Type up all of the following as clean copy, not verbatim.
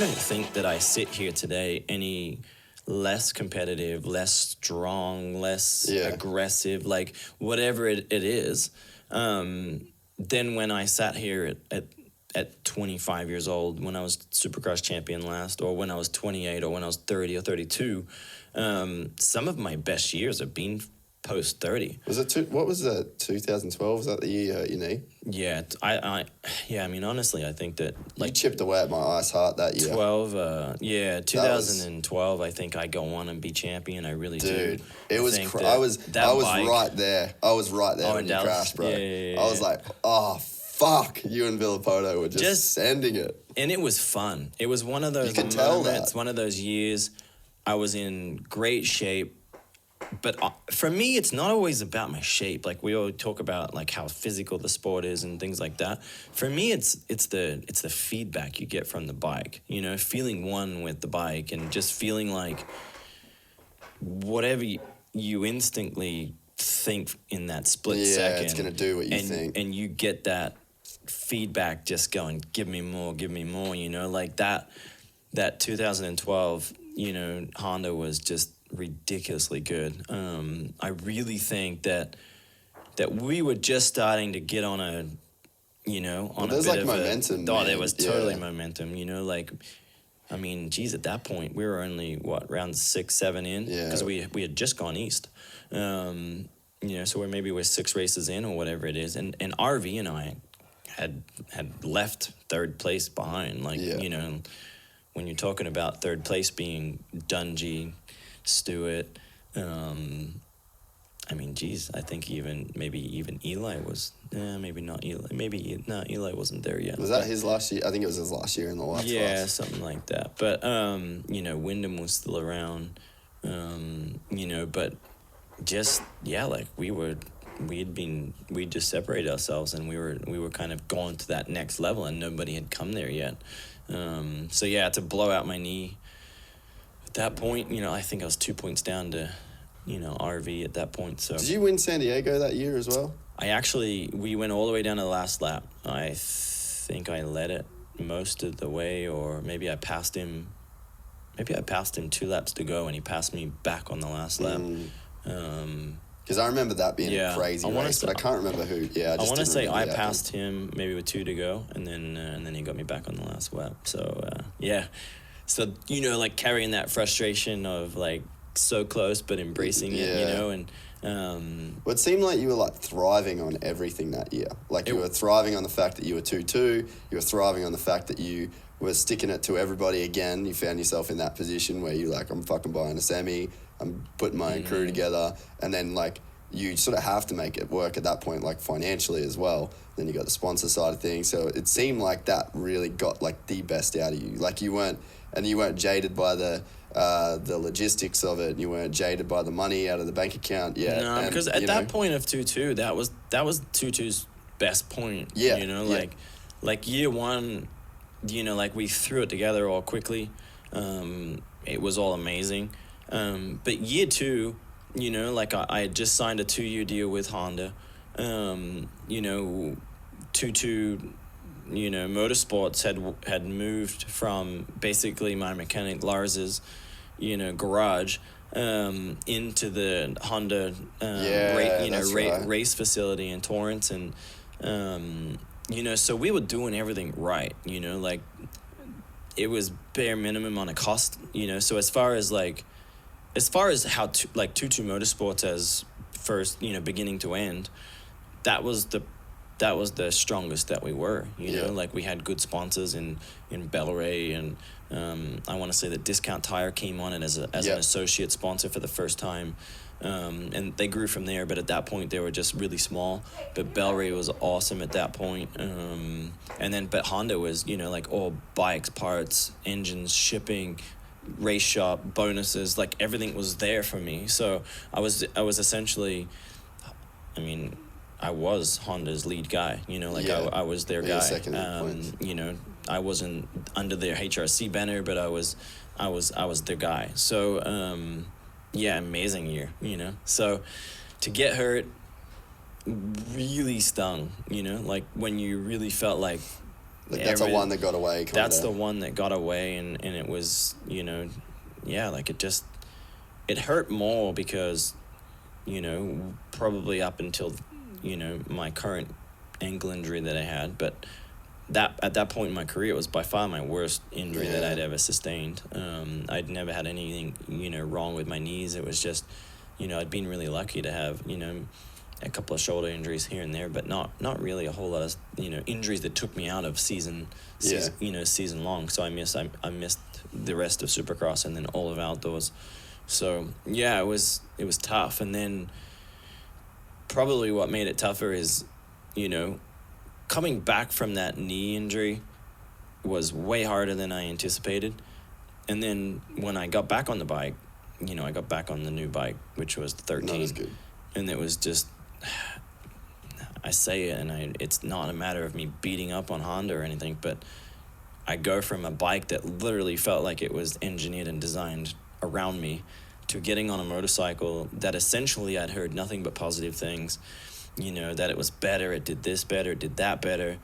don't think that I sit here today any less competitive, less strong, less aggressive, like whatever it is, than when I sat here at 25 years old, when I was Supercross champion last, or when I was 28, or when I was 30 or 32. Some of my best years have been post 30. Was it what was that? 2012? Was that the year you hurt your knee? Yeah, I mean, honestly, I think that you chipped away at my ice heart that year. 2012. I think I go on and be champion. I really do. Dude, it was. I was right there. I was right there when you crashed, bro. Yeah. I was like, oh fuck, you and Villapoto were just sending it, and it was fun. It was one of those. You could tell that. One of those years. I was in great shape. But for me, it's not always about my shape. Like we all talk about, like how physical the sport is and things like that. For me, it's the feedback you get from the bike. You know, feeling one with the bike and just feeling like whatever you instinctly think in that split second, it's gonna do what you think, and you get that feedback just going, give me more. You know, like that 2012. You know, Honda was just ridiculously good. I really think that we were just starting to get on a, you know, on a bit of momentum. There was totally momentum. You know, like, I mean, geez, at that point we were only round 6, 7 in, because we had just gone east. You know, so we're 6 races in or whatever it is, and RV and I had left third place behind. Like, you know, when you're talking about third place being Dungey, Stewart, I mean, geez, I think even Eli was, maybe not Eli. Eli wasn't there yet. Was that his last year? I think it was his last year in the White class. Something like that. But, you know, Wyndham was still around, you know, but just, like we'd just separated ourselves, and we were kind of going to that next level, and nobody had come there yet. So to blow out my knee at that point, you know, I think I was 2 points down to, you know, RV at that point. So did you win San Diego that year as well? We went all the way down to the last lap. I think I led it most of the way, or maybe I passed him 2 laps to go, and he passed me back on the last lap. Because I remember that being a crazy race, but I can't remember who. I want to say I passed him maybe with 2 to go, and then he got me back on the last lap. So so, you know, like carrying that frustration of like so close but embracing it, you know, and well, it seemed like you were like thriving on everything that year. Like you were thriving on the fact that you were 2-2. You were thriving on the fact that you were sticking it to everybody again. You found yourself in that position where you're like, I'm fucking buying a semi. I'm putting my own crew together, and then like you sort of have to make it work at that point, like financially as well. Then you got the sponsor side of things, so it seemed like that really got like the best out of you. Like you weren't jaded by the logistics of it. You weren't jaded by the money out of the bank account. No, because at that point of 2-2, that was 2-2's best point. Yeah, you know, like year one, you know, like we threw it together all quickly. It was all amazing. But year 2, you know, like I had just signed a 2-year deal with Honda. You know, 2-2, you know, Motorsports had moved from basically my mechanic Lars's, you know, garage, into the Honda, race facility in Torrance, and you know, so we were doing everything right. You know, like it was bare minimum on a cost. You know, so as far as how 2-2 Motorsports as first, you know, beginning to end, that was the strongest that we were, you know, like we had good sponsors in Bellray, and I want to say that Discount Tire came on it as an associate sponsor for the first time, and they grew from there, but at that point they were just really small. But Bellray was awesome at that point, but Honda was, you know, like all bikes, parts, engines, shipping, race shop, bonuses, like everything was there for me. So I was essentially, I mean, I was Honda's lead guy, you know, like I was their guy. You know, I wasn't under their HRC banner, but I was their guy. So amazing year, you know. So to get hurt really stung, you know, like when you really felt like Like that's a one that got away. Kinda. That's the one that got away, and it was, you know, yeah, like it hurt more because, you know, probably up until, you know, my current ankle injury that I had, but at that point in my career, it was by far my worst injury that I'd ever sustained. I'd never had anything, you know, wrong with my knees. It was just, you know, I'd been really lucky to have, you know, a couple of shoulder injuries here and there, but not really a whole lot of, you know, injuries that took me out of season long. So I missed the rest of Supercross and then all of outdoors. So yeah, it was tough. And then probably what made it tougher is, you know, coming back from that knee injury was way harder than I anticipated. And then when I got back on the bike, you know, I got back on the new bike, which was the 13. Not as good. And it was just, I say it, and it's not a matter of me beating up on Honda or anything, but I go from a bike that literally felt like it was engineered and designed around me to getting on a motorcycle that essentially I'd heard nothing but positive things. You know, that it was better, it did this better, it did that better.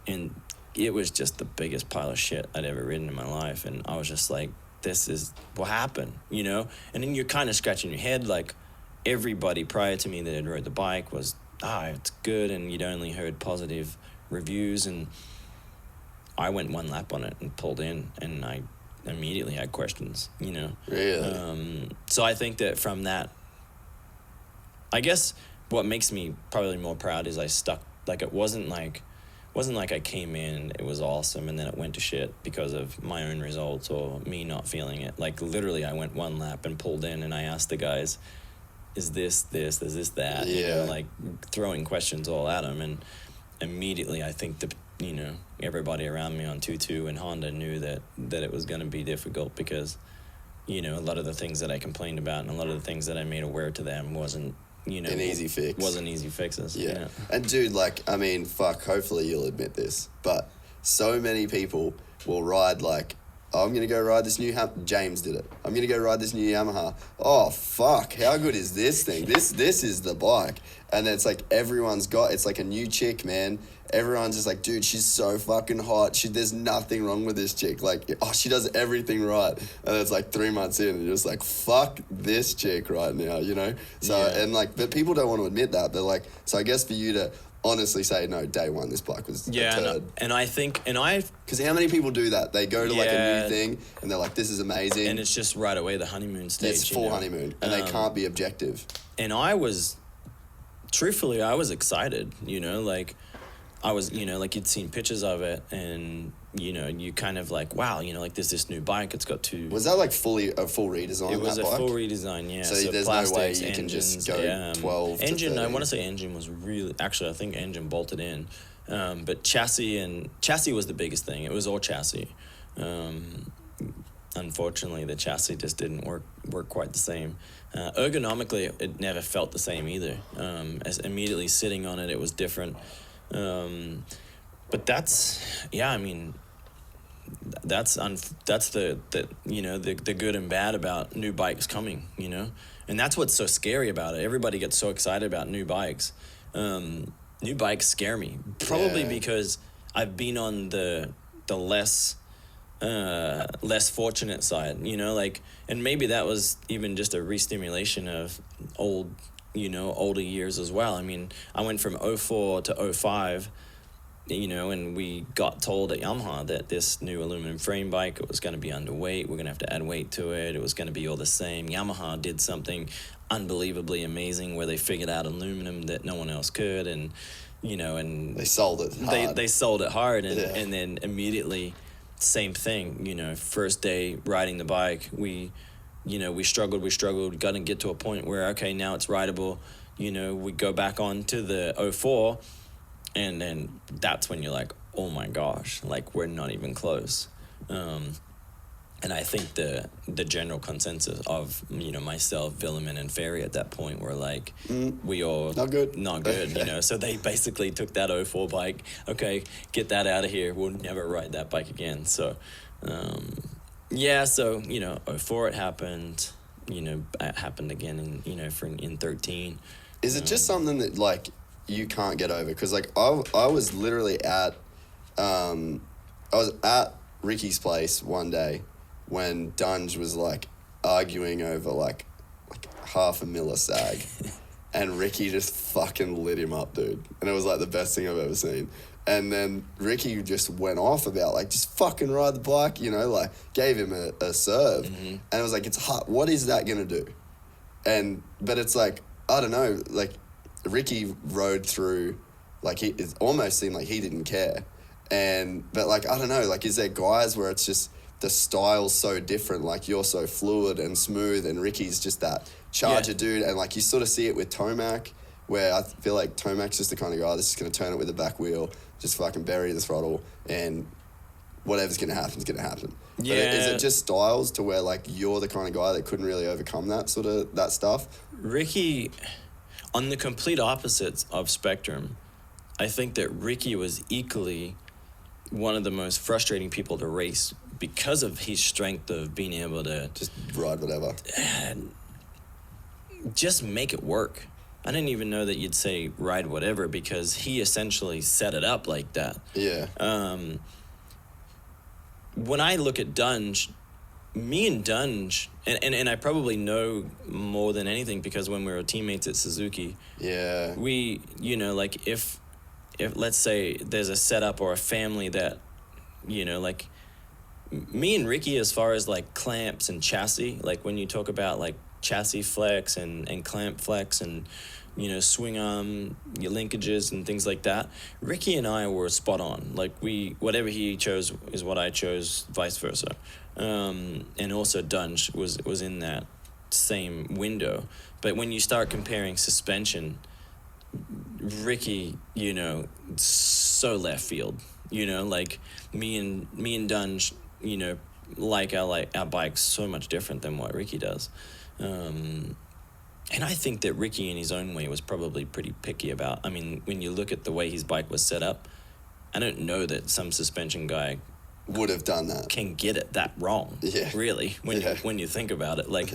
And it was just the biggest pile of shit I'd ever ridden in my life. And I was just like, this is what happened, you know? And then you're kind of scratching your head, like, everybody prior to me that had rode the bike was, it's good, and you'd only heard positive reviews. And I went one lap on it and pulled in, and I immediately had questions, you know? Really? So I think that from that, I guess what makes me probably more proud is I stuck. Like, it wasn't like I came in, it was awesome, and then it went to shit because of my own results or me not feeling it. Like, literally, I went one lap and pulled in, and I asked the guys, is this, is this that? Yeah. You know, like, throwing questions all at them. And immediately, I think you know, everybody around me on 2.2 and Honda knew that it was going to be difficult because, you know, a lot of the things that I complained about and a lot of the things that I made aware to them wasn't, you know, an easy fix. Wasn't easy fixes. Yeah. And dude, like, I mean, fuck, hopefully you'll admit this, but so many people will ride like, I'm going to go ride this new James did it. I'm going to go ride this new Yamaha. Oh, fuck, how good is this thing? This is the bike. And it's like it's like a new chick, man. Everyone's just like, dude, she's so fucking hot. There's nothing wrong with this chick. Like, she does everything right. And it's like 3 months in, and you're just like, fuck this chick right now, you know? So, and like, but people don't want to admit that. They're like, so I guess for you to honestly say, no, day one, this bike was a turd. And I think, because how many people do that? They go to like a new thing, and they're like, this is amazing. And it's just right away the honeymoon stage. It's full honeymoon, and they can't be objective. And truthfully, I was excited, you know, like, I was, you know, like, you'd seen pictures of it, and, you know, you kind of like, wow, you know, like, there's this new bike, it's got two... Was that like a full redesign? It was that a bike? full redesign, yeah. So there's no way you can just go 12 engine, to 30. I want to say engine was really... Actually, I think engine bolted in. But chassis was the biggest thing. It was all chassis. Unfortunately, the chassis just didn't work quite the same. Ergonomically, it never felt the same either. As immediately sitting on it, it was different. But that's, yeah, I mean, that's the you know, the good and bad about new bikes coming, you know, and that's what's so scary about it. Everybody gets so excited about new bikes. New bikes scare me, probably because I've been on the less fortunate side, you know, like, and maybe that was even just a re-stimulation of older years as well. I mean, I went from 04 to 05, you know, and we got told at Yamaha that this new aluminum frame bike, it was going to be underweight. We're going to have to add weight to it. It was going to be all the same. Yamaha did something unbelievably amazing where they figured out aluminum that no one else could, and, you know, and they sold it hard. They sold it hard, and then immediately, same thing, you know, first day riding the bike, we struggled, got to get to a point where, okay, now it's rideable, you know, we go back on to the 04, and then that's when you're like, oh my gosh, like, we're not even close. And I think the general consensus of, you know, myself, Villeman, and Ferry at that point were like, we all... Not good, you know. So they basically took that 04 bike, okay, get that out of here, we'll never ride that bike again. So, so, you know, 04 it happened, you know, it happened again in 13. Is it just something that, like, you can't get over? Because, like, I was literally at I was at Ricky's place one day when Dunge was like arguing over like half a mil a sag. And Ricky just fucking lit him up, dude. And it was like the best thing I've ever seen. And then Ricky just went off about like, just fucking ride the bike, you know, like gave him a serve. Mm-hmm. And it was like, it's hot. What is that going to do? But it's like, I don't know, like Ricky rode through, like it almost seemed like he didn't care. But like, I don't know, like is there guys where it's just the style's so different, like you're so fluid and smooth and Ricky's just that charger dude, and like you sort of see it with Tomac, where I feel like Tomac's just the kind of guy that's just going to turn it with the back wheel, just fucking bury the throttle, and whatever's going to happen is going to happen. Yeah. But is it just styles to where like you're the kind of guy that couldn't really overcome that stuff? Ricky, on the complete opposites of spectrum, I think that Ricky was equally one of the most frustrating people to race because of his strength of being able to Just ride whatever. Just make it work. I didn't even know that you'd say ride whatever, because he essentially set it up like that. Yeah. When I look at Dunge, me and Dunge, and I probably know more than anything because when we were teammates at Suzuki, Yeah. we, you know, like if let's say there's a setup or a family that, you know, like me and Ricky, as far as like clamps and chassis, like when you talk about like chassis flex and clamp flex and, you know, swing arm, your linkages and things like that, Ricky and I were spot on. Like whatever he chose is what I chose, vice versa. And also Dunge was in that same window. But when you start comparing suspension, Ricky, you know, so left field, you know, like me and Dunge, you know, like our bikes so much different than what Ricky does. And I think that Ricky in his own way was probably pretty picky about, I mean, when you look at the way his bike was set up, I don't know that some suspension guy would have done that. Can get it that wrong. Yeah. Really, when you think about it, like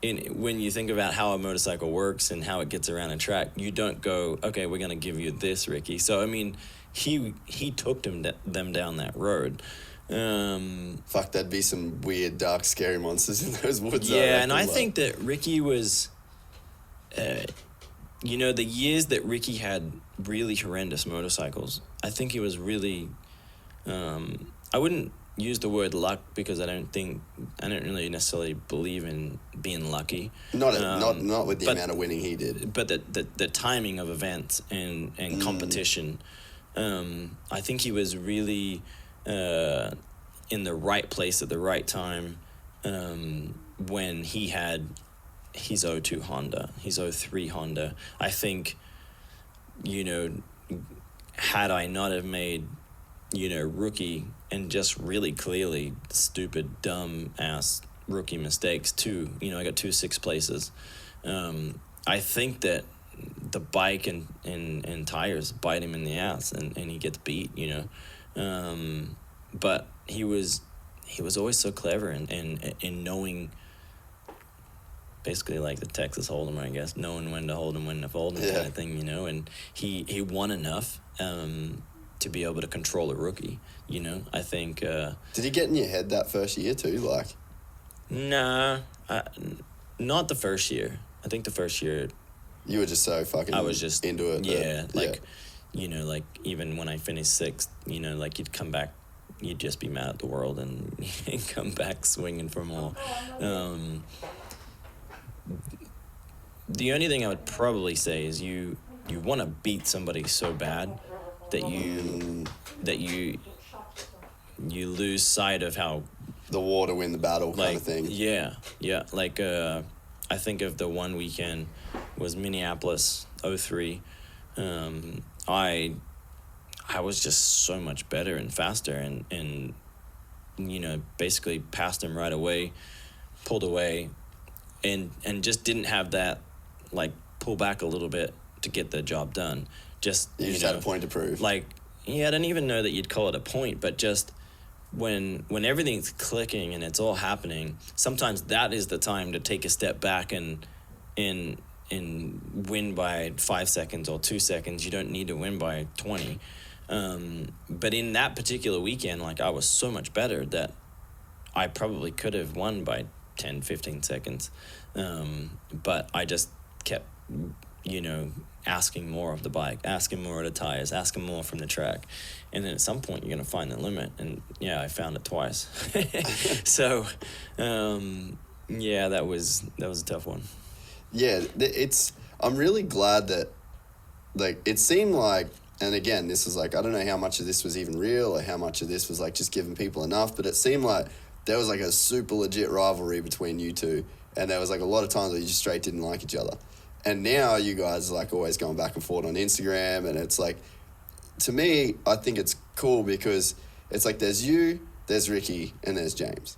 when you think about how a motorcycle works and how it gets around a track, you don't go, okay, we're gonna give you this, Ricky. So I mean, he took them down that road. Fuck, that'd be some weird, dark, scary monsters in those woods. Yeah, and I think that Ricky was, you know, the years that Ricky had really horrendous motorcycles, I think he was really, I wouldn't use the word luck because I don't really necessarily believe in being lucky. Not with the amount of winning he did. But the timing of events and competition, I think he was really in the right place at the right time when he had his 02 Honda, his 03 Honda. I think, you know, had I not have made, you know, rookie and just really clearly stupid, dumb ass rookie mistakes too. You know, I got 2 6th places. I think that the bike and tires bite him in the ass and he gets beat, you know. But he was always so clever in knowing, basically like the Texas Hold'em, I guess, knowing when to hold him, when to fold him, kind of thing, you know. And he won enough to be able to control a rookie, you know. I think. Did he get in your head that first year too? Like, nah, not the first year. I think the first year. You were just so fucking. I was just into it. Yeah, like, you know, like even when I finished 6th, you know, like you'd come back, you'd just be mad at the world and come back swinging for more. The only thing I would probably say is you want to beat somebody so bad that you lose sight of how the war to win the battle, like, kind of thing. Yeah. Like I think of the one weekend was Minneapolis 03. I was just so much better and faster and you know, basically passed him right away, pulled away, and just didn't have that, like, pull back a little bit to get the job done. Just, you just had a point to prove. Like, yeah, I don't even know that you'd call it a point, but just when everything's clicking and it's all happening, sometimes that is the time to take a step back and win by 5 seconds or 2 seconds. You don't need to win by 20. But in that particular weekend, like, I was so much better that I probably could have won by 10, 15 seconds. But I just kept, asking more of the bike, asking more of the tires, asking more from the track. And then at some point you're going to find the limit. And yeah, I found it twice. So, that was a tough one. Yeah, I'm really glad that, like, it seemed like, and again, this was like, I don't know how much of this was even real or how much of this was like just giving people enough, but it seemed like there was like a super legit rivalry between you two. And there was like a lot of times where you just straight didn't like each other. And now you guys are like always going back and forth on Instagram. And it's like, to me, I think it's cool because it's like there's you, there's Ricky, and there's James.